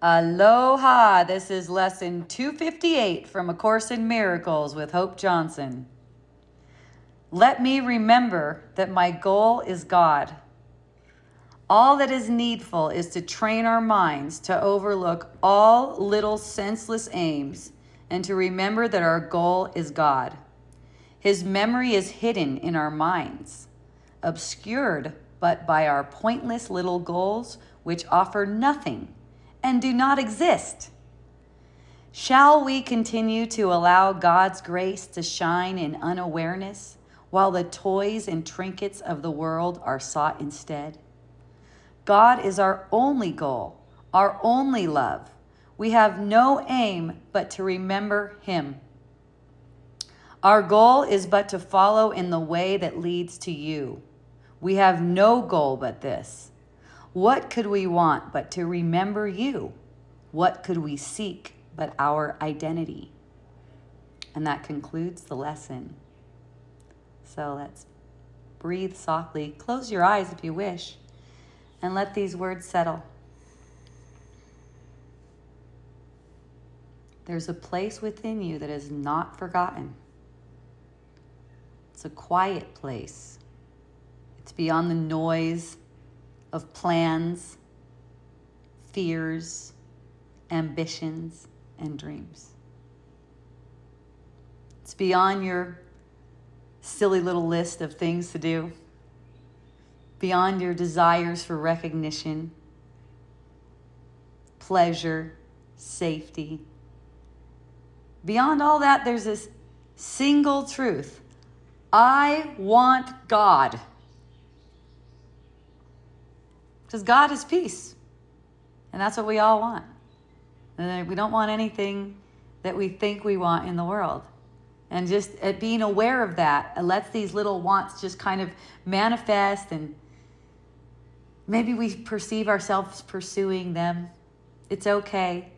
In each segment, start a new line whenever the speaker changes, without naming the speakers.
Aloha! This is lesson 258 from A Course in Miracles with Hope Johnson. Let me remember that my goal is God. All that is needful is to train our minds to overlook all little senseless aims and to remember that our goal is God. His memory is hidden in our minds, obscured but by our pointless little goals which offer nothing and do not exist. Shall we continue to allow God's grace to shine in unawareness while the toys and trinkets of the world are sought instead? God is our only goal, our only love. We have no aim but to remember Him. Our goal is but to follow in the way that leads to you. We have no goal but this. What could we want but to remember you? What could we seek but our identity? And that concludes the lesson. So let's breathe softly. Close your eyes if you wish, and let these words settle. There's a place within you that is not forgotten. It's a quiet place. It's beyond the noise of plans, fears, ambitions, and dreams. It's beyond your silly little list of things to do, beyond your desires for recognition, pleasure, safety. Beyond all that, there's this single truth. I want God. Because God is peace. And that's what we all want. And we don't want anything that we think we want in the world. And just at being aware of that, it lets these little wants just kind of manifest, and maybe we perceive ourselves pursuing them. It's okay.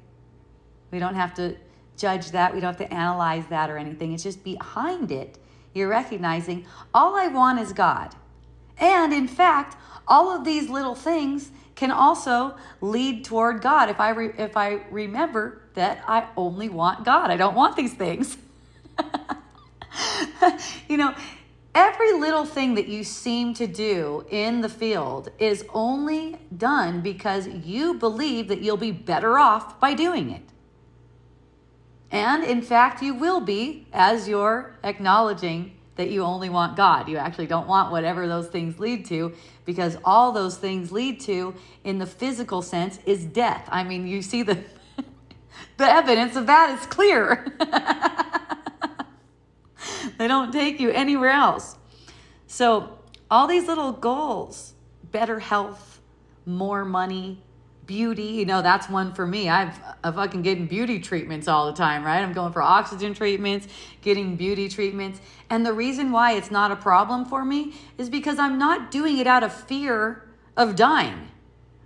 We don't have to judge that. We don't have to analyze that or anything. It's just behind it, you're recognizing all I want is God. And in fact, all of these little things can also lead toward God if I remember that I only want God. I don't want these things. Every little thing that you seem to do in the field is only done because you believe that you'll be better off by doing it. And in fact, you will be, as you're acknowledging that you only want God. You actually don't want whatever those things lead to, because all those things lead to, in the physical sense, is death. I mean, you see the evidence of that is clear. They don't take you anywhere else. So all these little goals, better health, more money, beauty, that's one for me. I'm fucking getting beauty treatments all the time, right? I'm going for oxygen treatments, getting beauty treatments. And the reason why it's not a problem for me is because I'm not doing it out of fear of dying.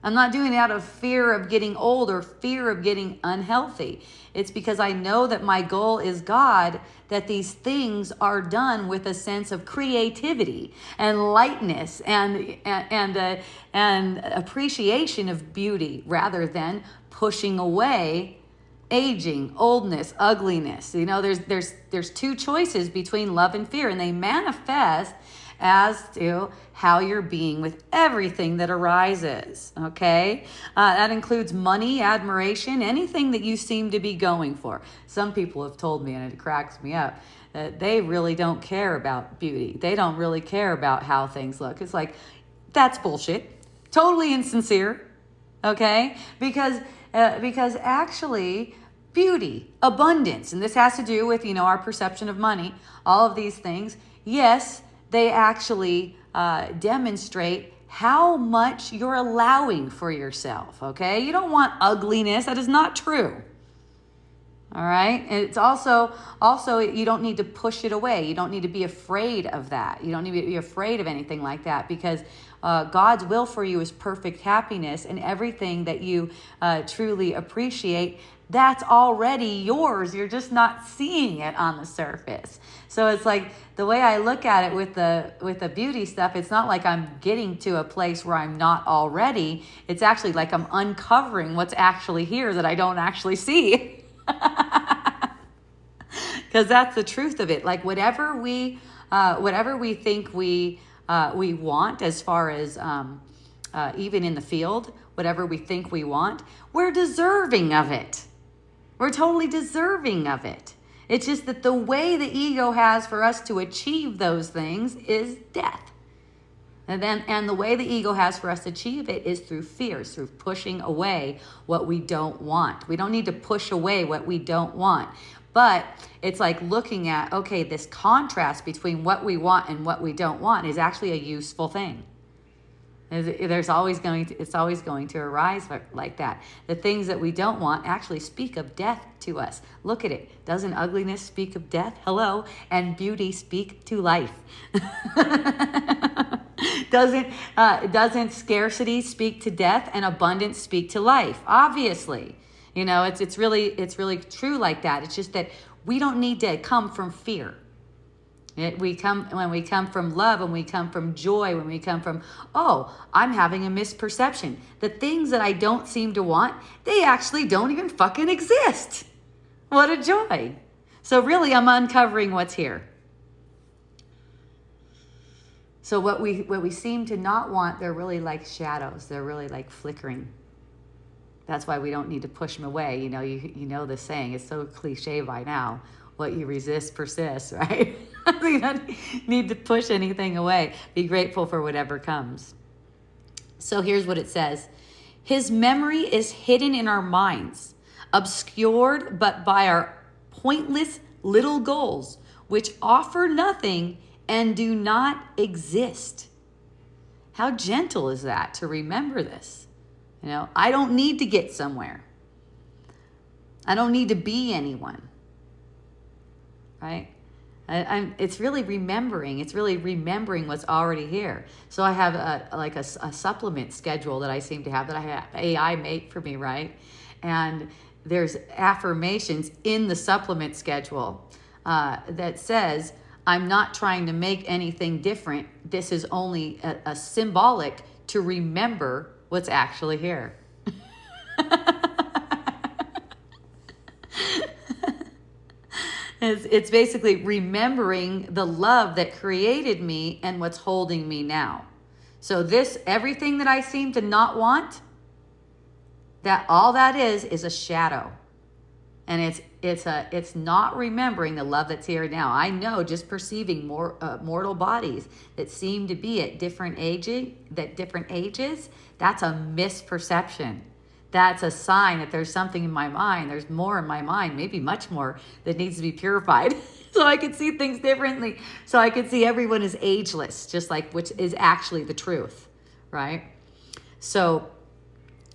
I'm not doing it out of fear of getting old or fear of getting unhealthy. It's because I know that my goal is God, that these things are done with a sense of creativity and lightness and appreciation of beauty, rather than pushing away aging, oldness, ugliness. There's two choices between love and fear, and they manifest as to how you're being with everything that arises, okay? That includes money, admiration, anything that you seem to be going for. Some people have told me, and it cracks me up, that they really don't care about beauty. They don't really care about how things look. It's like, that's bullshit. Totally insincere, okay? Because actually, beauty, abundance, and this has to do with, our perception of money, all of these things, yes, they actually demonstrate how much you're allowing for yourself, okay? You don't want ugliness. That is not true. All right? And it's also you don't need to push it away. You don't need to be afraid of that. You don't need to be afraid of anything like that, because God's will for you is perfect happiness, and everything that you truly appreciate, that's already yours. You're just not seeing it on the surface. So it's like the way I look at it with the beauty stuff, it's not like I'm getting to a place where I'm not already. It's actually like I'm uncovering what's actually here that I don't actually see. Because that's the truth of it. Like whatever we think we want, as far as even in the field, whatever we think we want, we're deserving of it. We're totally deserving of it. It's just that the way the ego has for us to achieve those things is death. And the way the ego has for us to achieve it is through fear, through pushing away what we don't want. We don't need to push away what we don't want. But it's like looking at, okay, this contrast between what we want and what we don't want is actually a useful thing. It's always going to arise like that. The things that we don't want actually speak of death to us. Look at it. Doesn't ugliness speak of death? Hello. And beauty speak to life. Doesn't scarcity speak to death and abundance speak to life? Obviously. It's really true like that. It's just that we don't need to come from fear. When we come from love, when we come from joy, when we come from, I'm having a misperception. The things that I don't seem to want, they actually don't even fucking exist. What a joy. So really, I'm uncovering what's here. So what we seem to not want, they're really like shadows. They're really like flickering. That's why we don't need to push them away. You know the saying. It's so cliche by now. What you resist persists, right? We don't need to push anything away. Be grateful for whatever comes. So here's what it says. His memory is hidden in our minds, obscured but by our pointless little goals, which offer nothing and do not exist. How gentle is that to remember this? I don't need to get somewhere. I don't need to be anyone. Right? It's really remembering. It's really remembering what's already here. So I have a supplement schedule that I seem to have, that I have AI make for me, right? And there's affirmations in the supplement schedule that says, I'm not trying to make anything different. This is only a symbolic to remember what's actually here. It's basically remembering the love that created me and what's holding me now. So everything that I seem to not want, all that is a shadow. And it's not remembering the love that's here now. I know, just perceiving mortal bodies that seem to be at different ages, that's a misperception. That's a sign that there's something in my mind. There's more in my mind, maybe much more, that needs to be purified. So I can see things differently. So I can see everyone is ageless, just like, which is actually the truth, right? So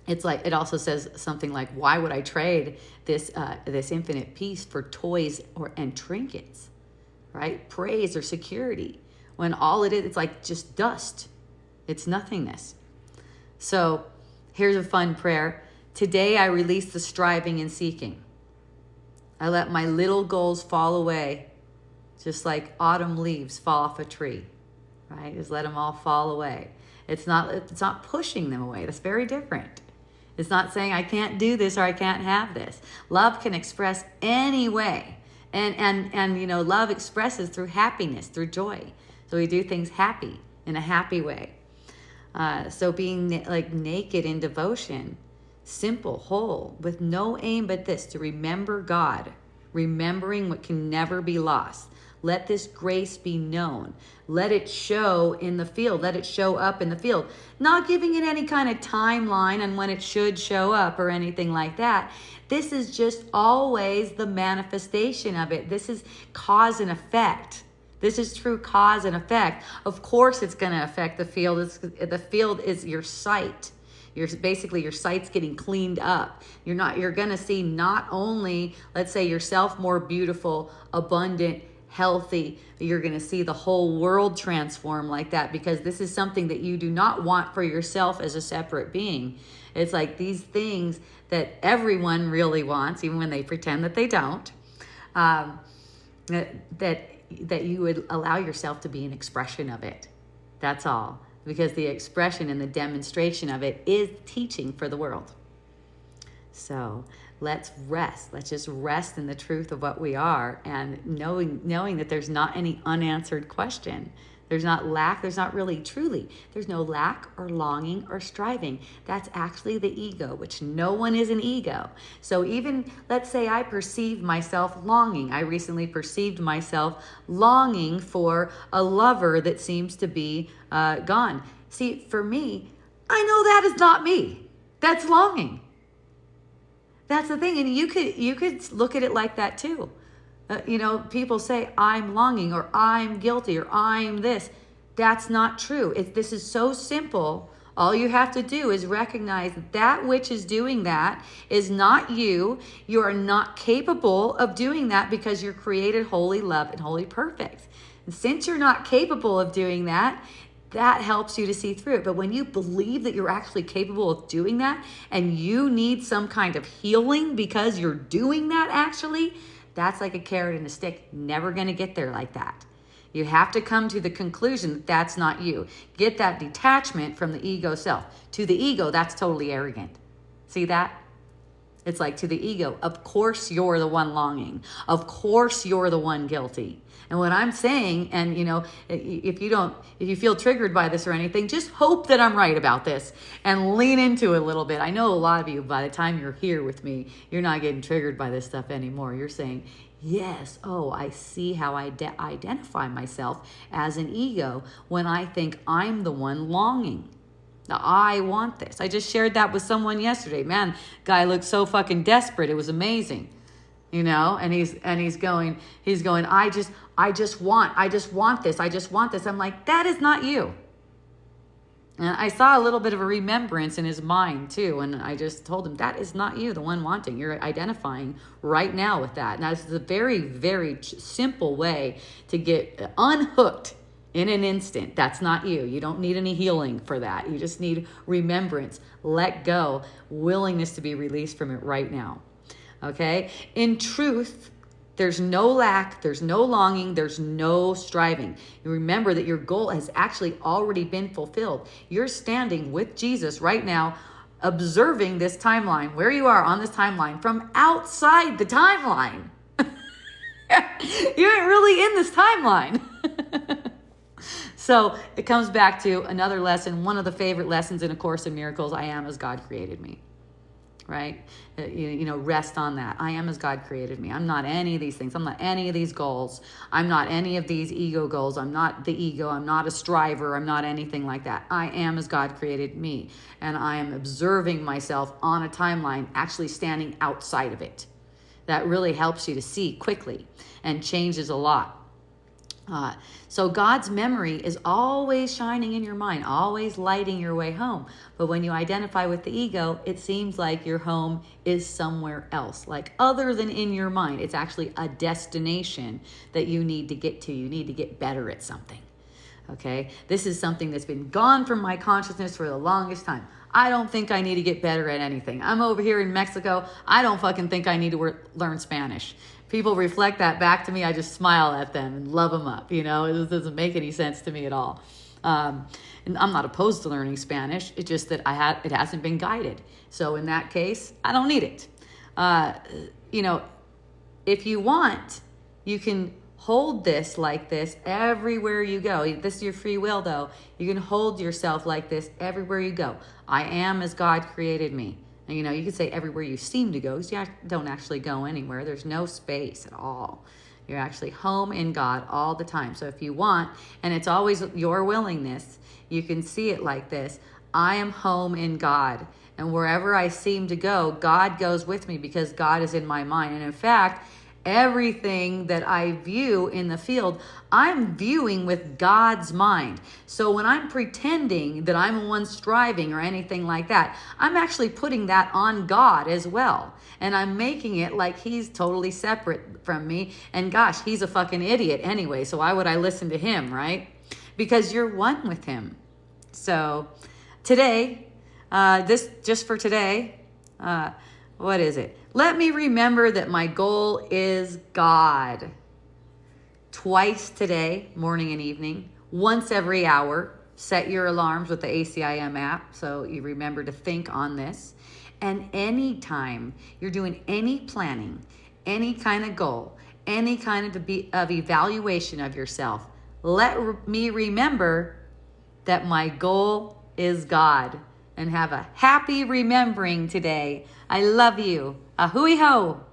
it's like, it also says something like, why would I trade this infinite peace for toys and trinkets, right? Praise or security, when all it is, it's like just dust. It's nothingness. So here's a fun prayer. Today I release the striving and seeking. I let my little goals fall away, just like autumn leaves fall off a tree, right? Just let them all fall away. It's not pushing them away. That's very different. It's not saying I can't do this or I can't have this. Love can express any way. And love expresses through happiness, through joy. So we do things happy, in a happy way. So being like naked in devotion, simple, whole, with no aim but this, to remember God, remembering what can never be lost. Let this grace be known. Let it show in the field. Let it show up in the field. Not giving it any kind of timeline on when it should show up or anything like that. This is just always the manifestation of it. This is cause and effect. This is true cause and effect. Of course it's going to affect the field. The field is your sight. Your sight's getting cleaned up. You're going to see not only, let's say, yourself more beautiful, abundant, healthy. You're going to see the whole world transform like that, because this is something that you do not want for yourself as a separate being. It's like these things that everyone really wants, even when they pretend that they don't, that you would allow yourself to be an expression of it. That's all. Because the expression and the demonstration of it is teaching for the world. So let's rest. Let's just rest in the truth of what we are, and knowing that there's not any unanswered question. There's not lack. There's not really truly. There's no lack or longing or striving. That's actually the ego, which no one is an ego. So even, let's say I perceive myself longing. I recently perceived myself longing for a lover that seems to be gone. See, for me, I know that is not me. That's longing. That's the thing. And you could look at it like that too. People say, I'm longing, or I'm guilty, or I'm this. That's not true. This is so simple. All you have to do is recognize that which is doing that is not you. You are not capable of doing that, because you're created wholly loved and wholly perfect. And since you're not capable of doing that, that helps you to see through it. But when you believe that you're actually capable of doing that, and you need some kind of healing because you're doing that actually, that's like a carrot and a stick. Never going to get there like that. You have to come to the conclusion that that's not you. Get that detachment from the ego self. To the ego, that's totally arrogant. See that? It's like, to the ego, of course you're the one longing. Of course you're the one guilty. And what I'm saying, and if you feel triggered by this or anything, just hope that I'm right about this and lean into it a little bit. I know a lot of you, by the time you're here with me, you're not getting triggered by this stuff anymore. You're saying, yes, I see how I identify myself as an ego when I think I'm the one longing. Now, I want this. I just shared that with someone yesterday. Man, guy looked so fucking desperate. It was amazing. And he's going, I just want this. I just want this. I'm like, that is not you. And I saw a little bit of a remembrance in his mind too. And I just told him, that is not you, the one wanting. You're identifying right now with that. Now, this is a very, very simple way to get unhooked in an instant. That's not you. You don't need any healing for that. You just need remembrance, let go, willingness to be released from it right now. Okay? In truth, there's no lack, there's no longing, there's no striving. You remember that your goal has actually already been fulfilled. You're standing with Jesus right now, observing this timeline, where you are on this timeline from outside the timeline. You aren't really in this timeline. So it comes back to another lesson, one of the favorite lessons in A Course in Miracles, I am as God created me. Right? Rest on that. I am as God created me. I'm not any of these things. I'm not any of these goals. I'm not any of these ego goals. I'm not the ego. I'm not a striver. I'm not anything like that. I am as God created me. And I am observing myself on a timeline, actually standing outside of it. That really helps you to see quickly and changes a lot. So God's memory is always shining in your mind, always lighting your way home. But when you identify with the ego, it seems like your home is somewhere else, like other than in your mind. It's actually a destination that you need to get to. You need to get better at something. Okay? This is something that's been gone from my consciousness for the longest time. I don't think I need to get better at anything. I'm over here in Mexico. I don't fucking think I need to learn Spanish. People reflect that back to me. I just smile at them and love them up. It doesn't make any sense to me at all. And I'm not opposed to learning Spanish. It's just that it hasn't been guided. So in that case, I don't need it. If you want, you can hold this like this everywhere you go. This is your free will, though. You can hold yourself like this everywhere you go. I am as God created me. And, you could say everywhere you seem to go, because you don't actually go anywhere. There's no space at all. You're actually home in God all the time. So if you want, and it's always your willingness, you can see it like this. I am home in God. And wherever I seem to go, God goes with me, because God is in my mind. And in fact, Everything that I view in the field, I'm viewing with God's mind. So when I'm pretending that I'm the one striving or anything like that, I'm actually putting that on God as well. And I'm making it like he's totally separate from me. And gosh, he's a fucking idiot anyway. So why would I listen to him, right? Because you're one with him. So today, this just for today, what is it? Let me remember that my goal is God. Twice today, morning and evening, once every hour. Set your alarms with the ACIM app so you remember to think on this. And anytime you're doing any planning, any kind of goal, any kind of evaluation of yourself, let me remember that my goal is God. And have a happy remembering today. I love you. Ahui ho.